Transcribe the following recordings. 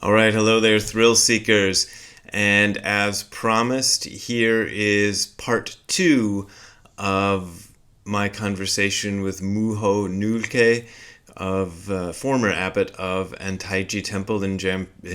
All right, hello there, thrill seekers. And as promised, here is part 2 of my conversation with Muho Nulke, former abbot of Antaiji Temple in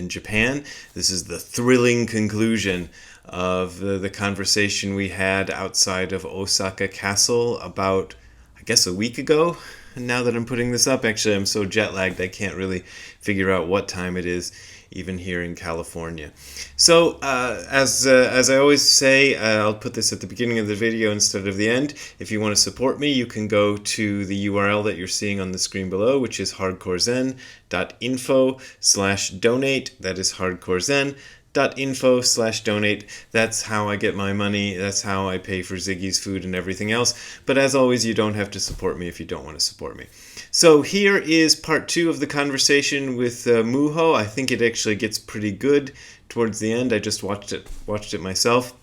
Japan. This is the thrilling conclusion of the conversation we had outside of Osaka Castle about, I guess, a week ago. And now that I'm putting this up, actually, I'm so jet-lagged I can't really figure out what time it is, even here in California. So, as I always say, I'll put this at the beginning of the video instead of the end. If you want to support me, you can go to the URL that you're seeing on the screen below, which is hardcorezen.info/donate. That is hardcorezen.info/donate. That's how I get my money. That's how I pay for Ziggy's food and everything else. But as always, you don't have to support me if you don't want to support me. So here is part 2 of the conversation with Muho. I think it actually gets pretty good towards the end. I just watched it myself,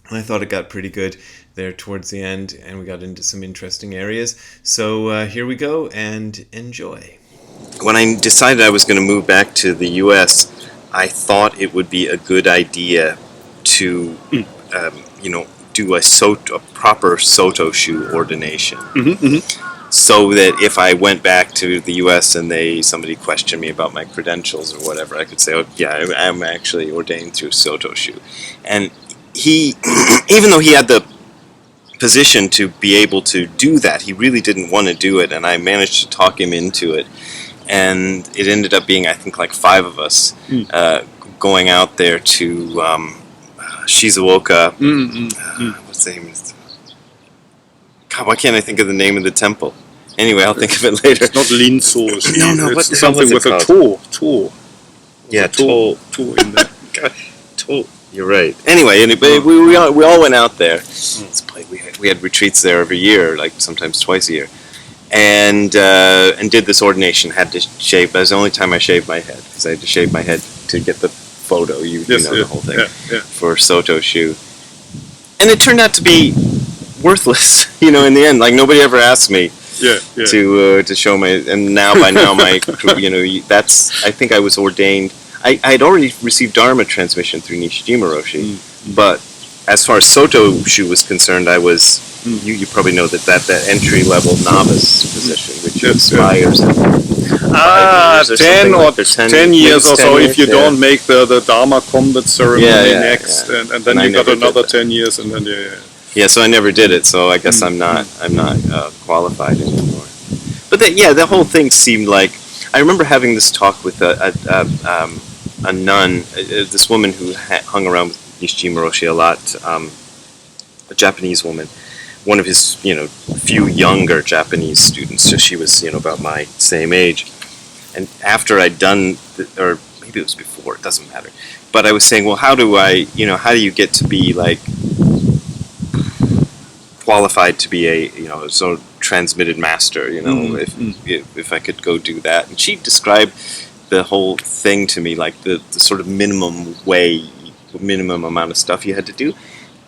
and I thought it got pretty good there towards the end, and we got into some interesting areas. So here we go, and enjoy. When I decided I was going to move back to the U.S., I thought it would be a good idea to, do a proper Soto Shoe ordination. So that if I went back to the U.S. and somebody questioned me about my credentials or whatever, I could say, oh, yeah, I'm actually ordained through Soto Shoe. And he, even though he had the position to be able to do that, he really didn't want to do it, and I managed to talk him into it. And it ended up being, I think, like 5 of us going out there to Shizuoka. What's the name? God, why can't I think of the name of the temple? Anyway, I'll think of it later. It's not Linso. No, it's something with a to. Yeah, to in there. God, to. You're right. Anyway, we all went out there. We had retreats there every year, like sometimes twice a year, and did this ordination. Had to shave. That was the only time I shaved my head, because I had to shave my head to get the photo. The whole thing for Soto Shoe, and it turned out to be worthless, in the end. Like, nobody ever asked me to show my, and by now my, that's, I think I was ordained, I had already received Dharma transmission through Nishijima Roshi, but as far as Soto Shoe was concerned, I was, you probably know that entry-level novice position, which expires in 10 years or so if you don't make the Dharma combat ceremony next, and then you got another 10 years, and then Yeah, so I never did it, so I guess I'm not qualified anymore. But the whole thing seemed like, I remember having this talk with a nun, this woman who hung around with Nishijima Roshi a lot, a Japanese woman, one of his few younger Japanese students. So she was about my same age, and after I'd done, or maybe it was before, it doesn't matter. But I was saying, well, how do you get to be like qualified to be a sort of transmitted master, if I could go do that. And she described the whole thing to me, like the sort of minimum amount of stuff you had to do.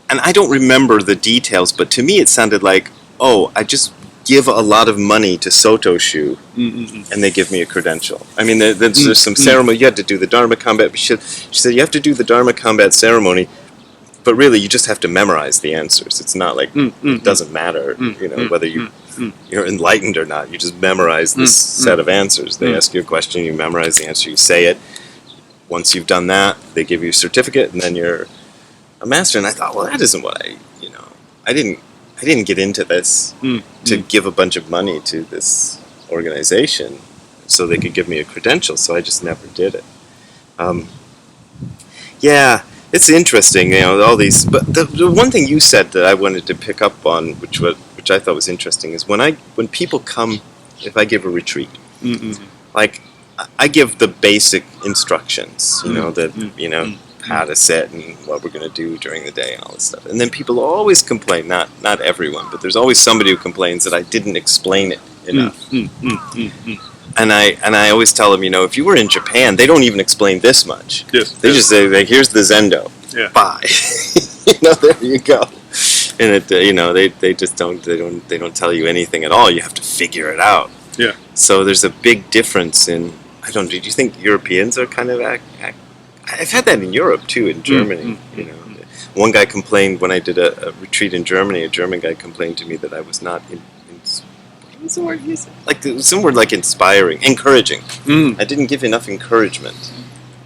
And I don't remember the details, but to me it sounded like, oh, I just give a lot of money to Soto Shoe and they give me a credential. I mean, there's some ceremony, you had to do the Dharma combat. She said you have to do the Dharma combat ceremony, but really, you just have to memorize the answers. It's not like it doesn't matter, whether you're enlightened or not. You just memorize this set of answers. They ask you a question, you memorize the answer, you say it. Once you've done that, they give you a certificate, and then you're a master. And I thought, well, that isn't what I didn't get into this to give a bunch of money to this organization so they could give me a credential. So I just never did it. It's interesting, all these. But the one thing you said that I wanted to pick up on, which I thought was interesting, is when people come, if I give a retreat, like I give the basic instructions, how to sit and what we're going to do during the day and all this stuff, and then people always complain. Not everyone, but there's always somebody who complains that I didn't explain it enough. And I always tell them, if you were in Japan, they don't even explain this much. They just say, like, here's the Zendo. Bye. There you go. And they just don't tell you anything at all. You have to figure it out. So there's a big difference in, I don't. Do you think Europeans are kind of I've had that in Europe too, in Germany. You know, one guy complained when I did a retreat in Germany. A German guy complained to me that I was not what was the word he said? Like some word like inspiring, encouraging. I didn't give enough encouragement.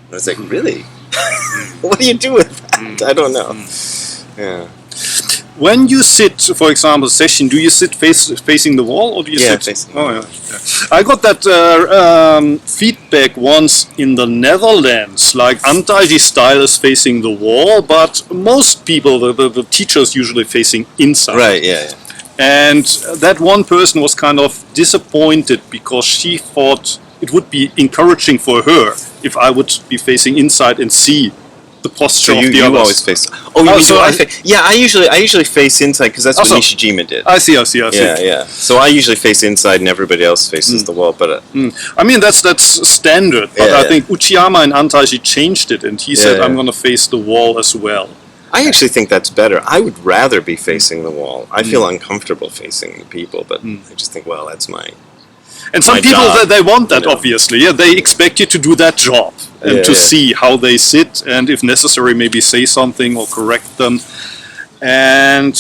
I was like, really? What do you do with that? I don't know. Yeah. When you sit, for example, session, do you sit facing the wall, or do you sit? Facing. Oh, yeah. I got that feedback once in the Netherlands. Like Antaiji style is facing the wall, but most people, the teachers, usually facing inside. Right. Yeah. And that one person was kind of disappointed because she thought it would be encouraging for her if I would be facing inside and see the posture of the you others. Always face. Oh, you mean so I usually face inside because that's what Nishijima did. I see. Yeah. So I usually face inside, and everybody else faces the wall. But I mean that's standard. But I think Uchiyama and Antaiji changed it, and he said, "I'm going to face the wall as well." I actually think that's better. I would rather be facing the wall. I feel uncomfortable facing people, but I just think, well, that's my. And some people they want that, obviously. Yeah, they expect you to do that job and to see how they sit, and if necessary, maybe say something or correct them. And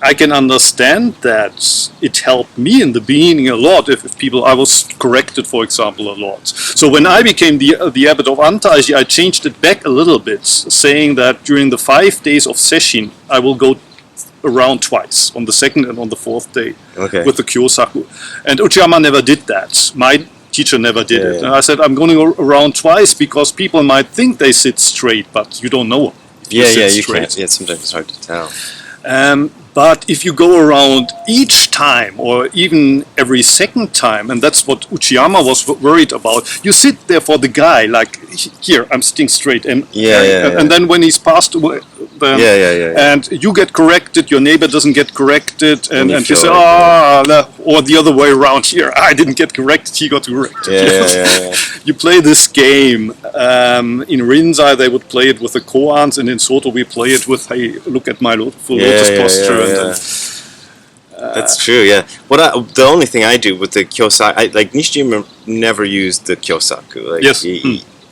I can understand that it helped me in the beginning a lot. If people, I was corrected, for example, a lot. So when I became the abbot of Antaiji, I changed it back a little bit, saying that during the 5 days of session, I will go around twice, on the second and on the fourth day, with the Kyosaku. And Uchiyama never did that. My teacher never did it. And I said, I'm going around twice because people might think they sit straight, but you don't know. You can't. Yeah, sometimes it's hard to tell. But if you go around each time, or even every second time, and that's what Uchiyama was worried about, you sit there for the guy, like, here, I'm sitting straight, and then when he's passed away, and you get corrected, your neighbor doesn't get corrected, and you say, or the other way around, here, I didn't get corrected, he got corrected. You play this game. In Rinzai, they would play it with the koans, and in Soto, we play it with, hey, look at my full lotus posture. That's true, yeah. The only thing I do with the Kyosaku, like Nishijima never used the Kyosaku. Like,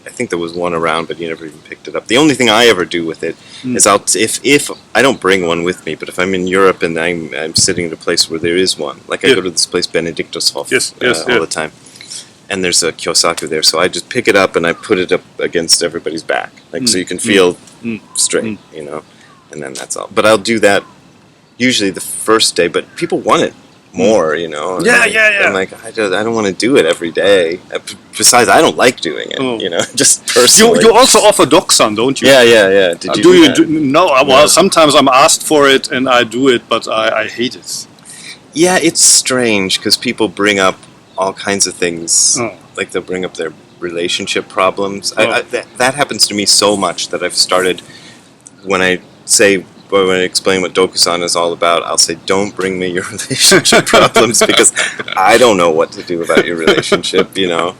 I think there was one around, but he never even picked it up. The only thing I ever do with it is if I don't bring one with me, but if I'm in Europe and I'm sitting at a place where there is one, like I go to this place Benediktushof all the time, and there's a Kyosaku there, so I just pick it up and I put it up against everybody's back, like so you can feel straight, you know, and then that's all. But I'll do that usually the first day, but people want it more, you know. I'm like, I don't want to do it every day. Besides, I don't like doing it, you know, just personally. You also offer Dokusan, don't you? Yeah. Did you No, well, sometimes I'm asked for it and I do it, but I hate it. Yeah, it's strange because people bring up all kinds of things. Like they'll bring up their relationship problems. That happens to me so much that I've started, when I explain what Dokusan is all about, I'll say, don't bring me your relationship problems, because I don't know what to do about your relationship, you know,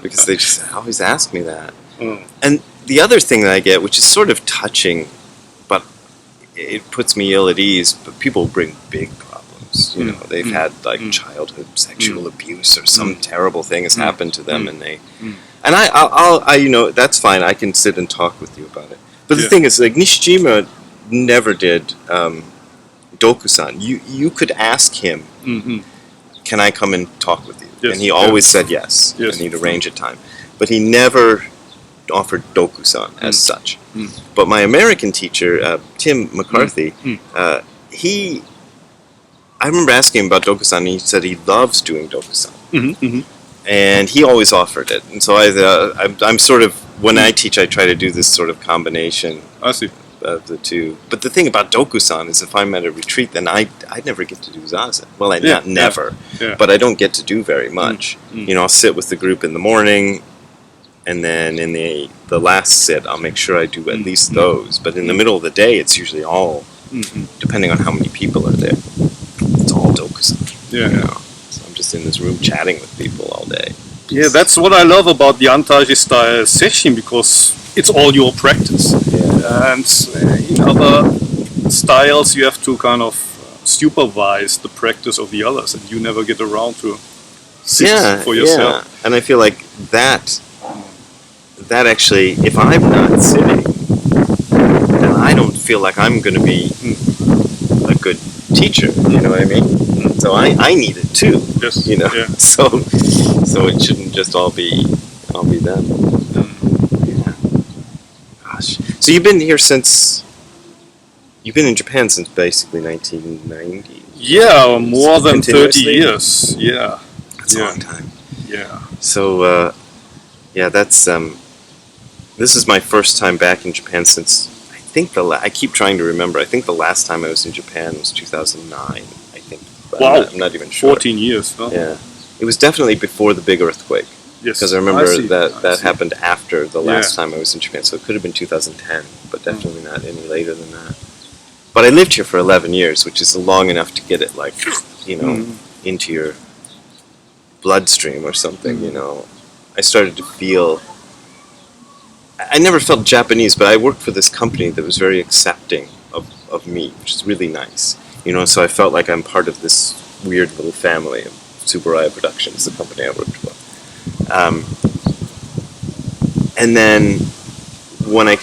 because they just always ask me that. And the other thing that I get, which is sort of touching, but it puts me ill at ease, but people bring big problems, you know, they've had like childhood sexual abuse or some terrible thing has happened to them, and I you know, that's fine, I can sit and talk with you about it. But the thing is, like, Nishijima never did Dokusan. You could ask him, can I come and talk with you? And he always said yes, and he'd arrange a time. But he never offered Dokusan as such. But my American teacher, Tim McCarthy, I remember asking him about Dokusan, and he said he loves doing Dokusan. And he always offered it. And so I'm sort of, when I teach, I try to do this sort of combination. I see. Of the two. But the thing about Dokusan is, if I'm at a retreat, then I never get to do zazen. Well, not never, but I don't get to do very much. You know, I'll sit with the group in the morning, and then in the last sit, I'll make sure I do at least those. But in the middle of the day, it's usually all, depending on how many people are there, it's all Dokusan. You know? So I'm just in this room chatting with people all day. Yeah, that's what I love about the Antaiji style session, because it's all your practice. And in other styles, you have to kind of supervise the practice of the others, and you never get around to see for yourself. Yeah. And I feel like that actually, if I'm not sitting, then I don't feel like I'm going to be a good teacher. You know what I mean? So I need it too. Yes. You know. Yeah. So it shouldn't just all be them. Yeah. Gosh. So you've been here since. You've been in Japan since basically 1990. Yeah, more than 30 Continuously? years. Yeah. That's a long time. Yeah. So that's this is my first time back in Japan since I think I keep trying to remember. I think the last time I was in Japan was 2009. I think. But Wow. I'm not even sure. 14 years. Huh? Yeah. It was definitely before the big earthquake. Yes. Because I remember see. that see. happened after the last Yeah. time I was in Japan. So it could have been 2010, but definitely not any later than that. But I lived here for 11 years, which is long enough to get it, like, you know, into your bloodstream or something, you know. I started to feel... I never felt Japanese, but I worked for this company that was very accepting of me, which is really nice. You know, so I felt like I'm part of this weird little family of Tsuburaya Productions, the company I worked for. And then when I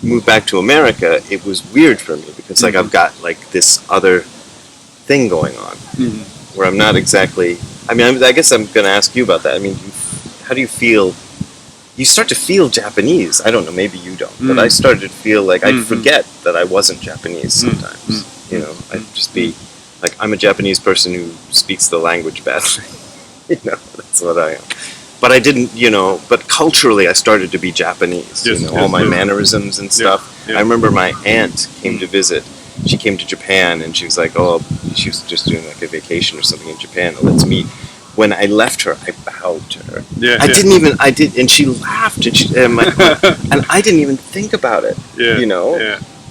moved back to America, it was weird for me because like I've got like this other thing going on where I'm not exactly. I mean, I guess I'm going to ask you about that. I mean, how do you feel? You start to feel Japanese. I don't know. Maybe you don't, but I started to feel like I'd forget that I wasn't Japanese sometimes. You know, I'd just be like, I'm a Japanese person who speaks the language badly. You know, that's what I am. But I didn't, you know, but culturally I started to be Japanese, Yes, you know, all my mannerisms and stuff. Yeah. I remember my aunt came to visit. She came to Japan and she was like, oh, she was just doing like a vacation or something in Japan. Let's meet. When I left her, I bowed to her. Yeah, and she laughed and I didn't even think about it, you know.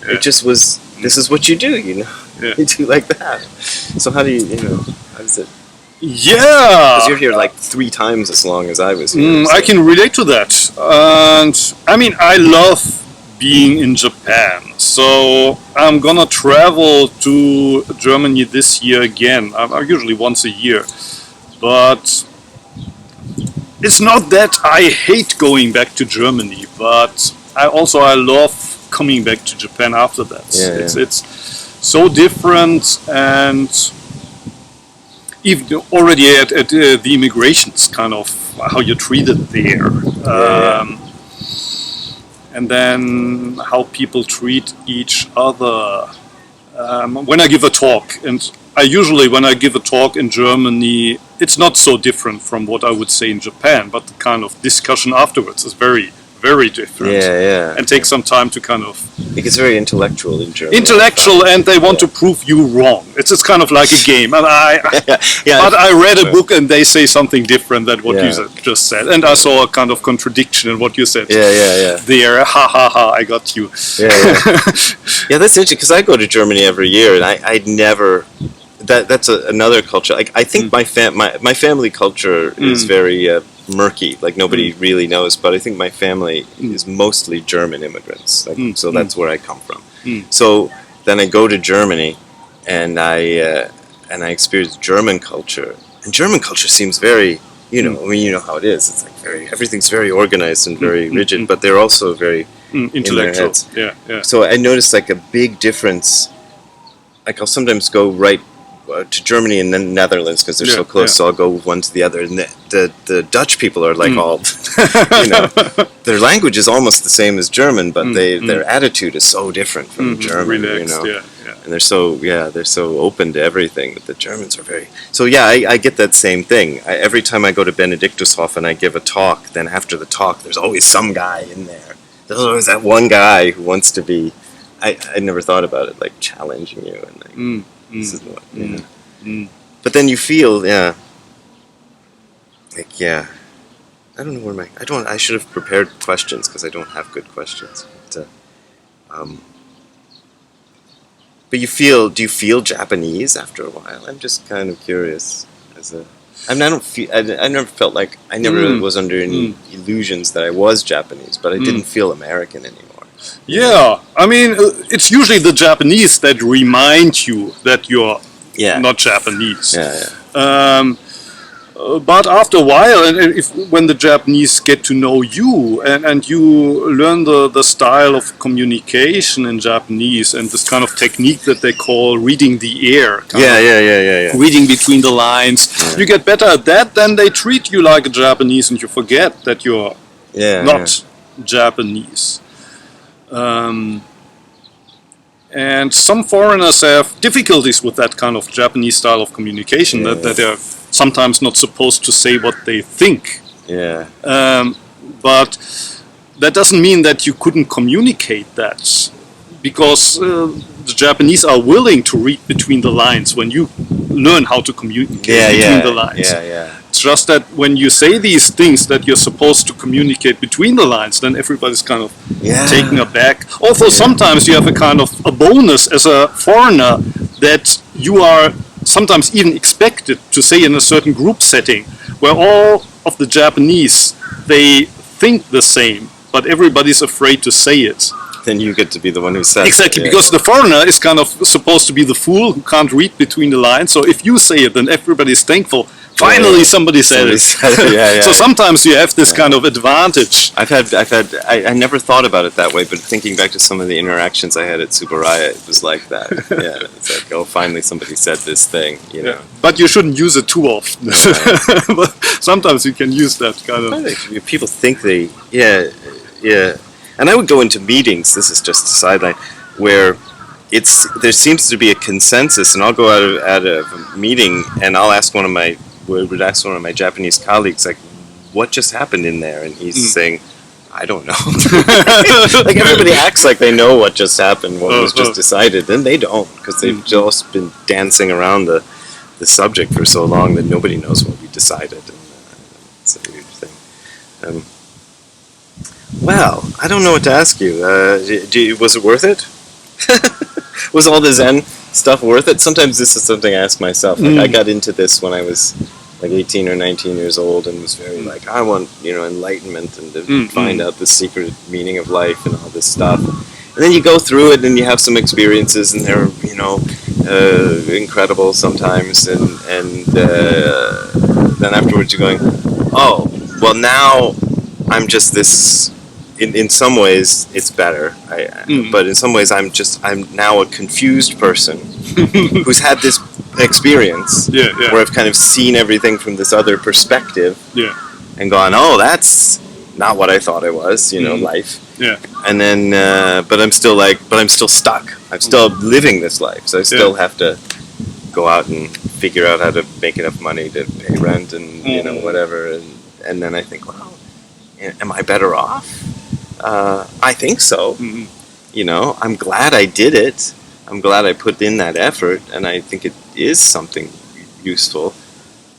It just was, this is what you do, you know. You do like that. So how do you know, how does it? Yeah. Because you're here like 3 times as long as I was here. I can relate to that. And I mean, I love being in Japan. So I'm gonna travel to Germany this year again. I'm usually once a year. But it's not that I hate going back to Germany, but I love coming back to Japan after that. It's so different, and even already at the immigrations, kind of how you're treated there, and then how people treat each other. When I give a talk, and when I give a talk in Germany, it's not so different from what I would say in Japan, but the kind of discussion afterwards is very, very different. And takes some time to kind of... Because it's very intellectual in Germany. Intellectual, and they want to prove you wrong. It's kind of like a game. And but I read a book and they say something different than what you just said. And I saw a kind of contradiction in what you said. There, ha ha ha, I got you. Yeah, that's interesting, because I go to Germany every year, and I'd never... That's another culture. Like, I think my family culture is very murky. Like, nobody really knows, but I think my family is mostly German immigrants. Like, so that's where I come from. So then I go to Germany, and I experience German culture. And German culture seems very, you know, I mean, you know how it is. It's like everything's very organized and very rigid, but they're also very intellectual. In their heads. So I noticed like a big difference. Like, I'll sometimes go right to Germany and then Netherlands because they're so close. So I'll go one to the other, and the Dutch people are like all, you know, their language is almost the same as German, but their attitude is so different from German. Relaxed, you know, and they're so open to everything. But the Germans are very. So I get that same thing. Every time I go to Benediktushof and I give a talk, then after the talk, there's always some guy in there. There's always that one guy who wants to be. I never thought about it, like challenging you and like. This is what, But then you feel, like, I don't know where I should have prepared questions because I don't have good questions. But do you feel Japanese after a while? I'm just kind of curious. I never felt like, I never was under any illusions that I was Japanese, but I didn't feel American anymore. Yeah, I mean, it's usually the Japanese that remind you that you're not Japanese. But after a while, and when the Japanese get to know you and you learn the style of communication in Japanese and this kind of technique that they call reading the air, reading between the lines, you get better at that, then they treat you like a Japanese and you forget that you're not Japanese. And some foreigners have difficulties with that kind of Japanese style of communication, that they're sometimes not supposed to say what they think. But that doesn't mean that you couldn't communicate that, because the Japanese are willing to read between the lines when you learn how to communicate between the lines. It's just that when you say these things that you're supposed to communicate between the lines, then everybody's kind of taken aback. Although sometimes you have a kind of a bonus as a foreigner that you are sometimes even expected to say in a certain group setting, where all of the Japanese, they think the same, but everybody's afraid to say it. Then you get to be the one who says exactly, it. Because the foreigner is kind of supposed to be the fool who can't read between the lines. So if you say it, then everybody's thankful. Finally, somebody said it. So sometimes you have this kind of advantage. I never thought about it that way, but thinking back to some of the interactions I had at Tsuburaya, it was like that. It's like, oh, finally somebody said this thing, you know. But you shouldn't use it too often. But sometimes you can use that kind of. People think they, And I would go into meetings. This is just a sideline where there seems to be a consensus, and I'll go out of a meeting and I'll ask one of my Japanese colleagues, like, what just happened in there? And he's saying, I don't know. Like, everybody acts like they know what just happened, what was just decided, and they don't, because they've just been dancing around the subject for so long that nobody knows what we decided. And, it's a weird thing. Well, I don't know what to ask you. Was it worth it? Was all the Zen stuff worth it? Sometimes this is something I ask myself. Like, I got into this when I was like 18 or 19 years old and was very like, I want, enlightenment and to find out the secret meaning of life and all this stuff. And then you go through it and you have some experiences and they're, incredible sometimes. And then afterwards you're going, oh, well, now I'm just this. In some ways, it's better. But in some ways, I'm now a confused person who's had this experience where I've kind of seen everything from this other perspective and gone, oh, that's not what I thought it was, life. And then, but I'm still stuck. I'm still living this life, so I still have to go out and figure out how to make enough money to pay rent and whatever. And then I think, well, am I better off? I think so. I'm glad I did it. I'm glad I put in that effort, and I think it is something useful.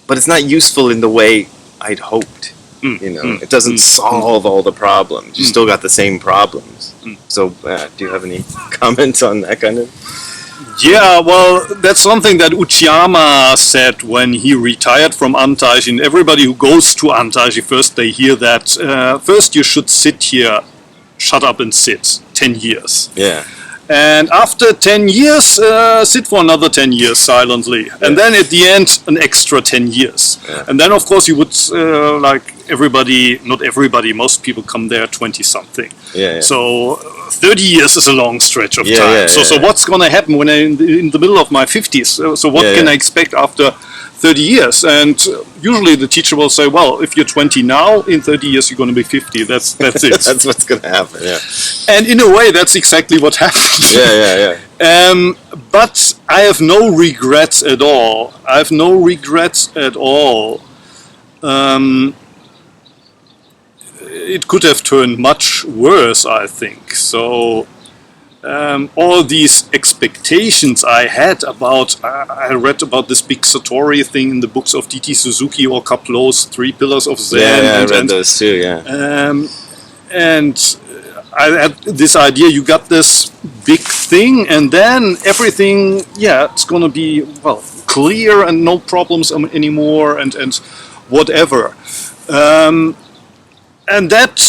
But it's not useful in the way I'd hoped. It doesn't solve all the problems. You still got the same problems. So, do you have any comments on that kind of? Yeah, well, that's something that Uchiyama said when he retired from Antaiji. And everybody who goes to Antaiji first, they hear that first you should sit here, shut up and sit, 10 years. Yeah. And after 10 years, sit for another 10 years silently. And then at the end, an extra 10 years. Yeah. And then, of course, you would, like everybody, not everybody, most people come there 20-something. So 30 years is a long stretch of time. So what's going to happen when I'm in the middle of my 50s? So what can I expect after 30 years? And usually the teacher will say, well, if you're 20 now, in 30 years you're going to be 50. That's it. That's what's going to happen, And in a way, that's exactly what happened. But I have no regrets at all. It could have turned much worse, I think. So all these expectations I had about, I read about this big Satori thing in the books of D.T. Suzuki or Kaplo's 3 Pillars of Zen. I read those too, and I had this idea, you got this big thing, and then everything, it's going to be, well, clear and no problems anymore, and whatever. And that,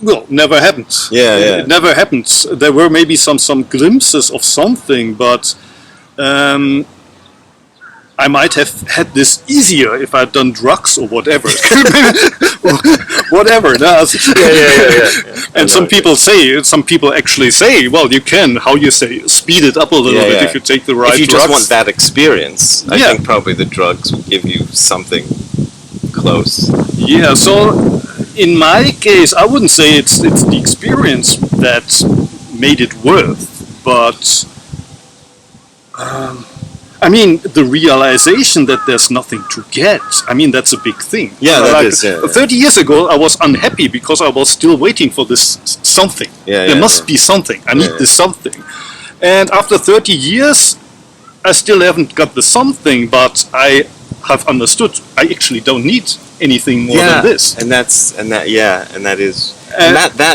well, never happened. It never happened. There were maybe some glimpses of something, but I might have had this easier if I'd done drugs or whatever. Whatever. And some people actually say, well, you can, how you say, speed it up a little bit if you take the right drugs. If you just want that experience, I think probably the drugs would give you something close. Yeah, so in my case, I wouldn't say it's the experience that made it worth, but I mean, the realization that there's nothing to get, I mean, that's a big thing. Yeah, that is. 30 years ago, I was unhappy because I was still waiting for this something. There must be something. I need this something. And after 30 years, I still haven't got the something, but I have understood I actually don't need anything more than this. And that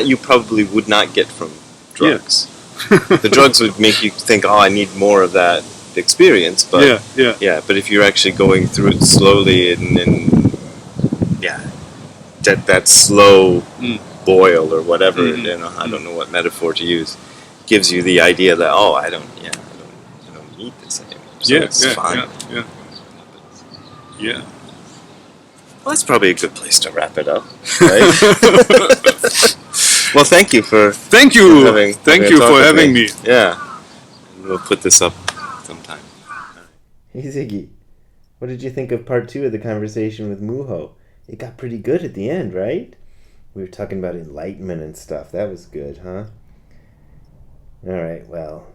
you probably would not get from drugs. The drugs would make you think, oh, I need more of that experience, but but if you're actually going through it slowly and that slow boil or whatever, I don't know what metaphor to use, gives you the idea that I don't need this anymore. So it's fine. Well, that's probably a good place to wrap it up, right? Well, thank you for having me. Yeah, and we'll put this up sometime. Hey Ziggy, what did you think of part 2 of the conversation with Muho? It got pretty good at the end, right? We were talking about enlightenment and stuff. That was good, huh? Alright, well,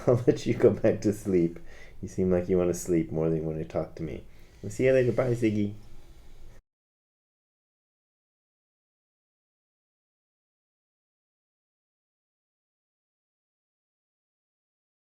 I'll let you go back to sleep. You seem like you want to sleep more than you want to talk to me. We'll see you later. Bye, Ziggy.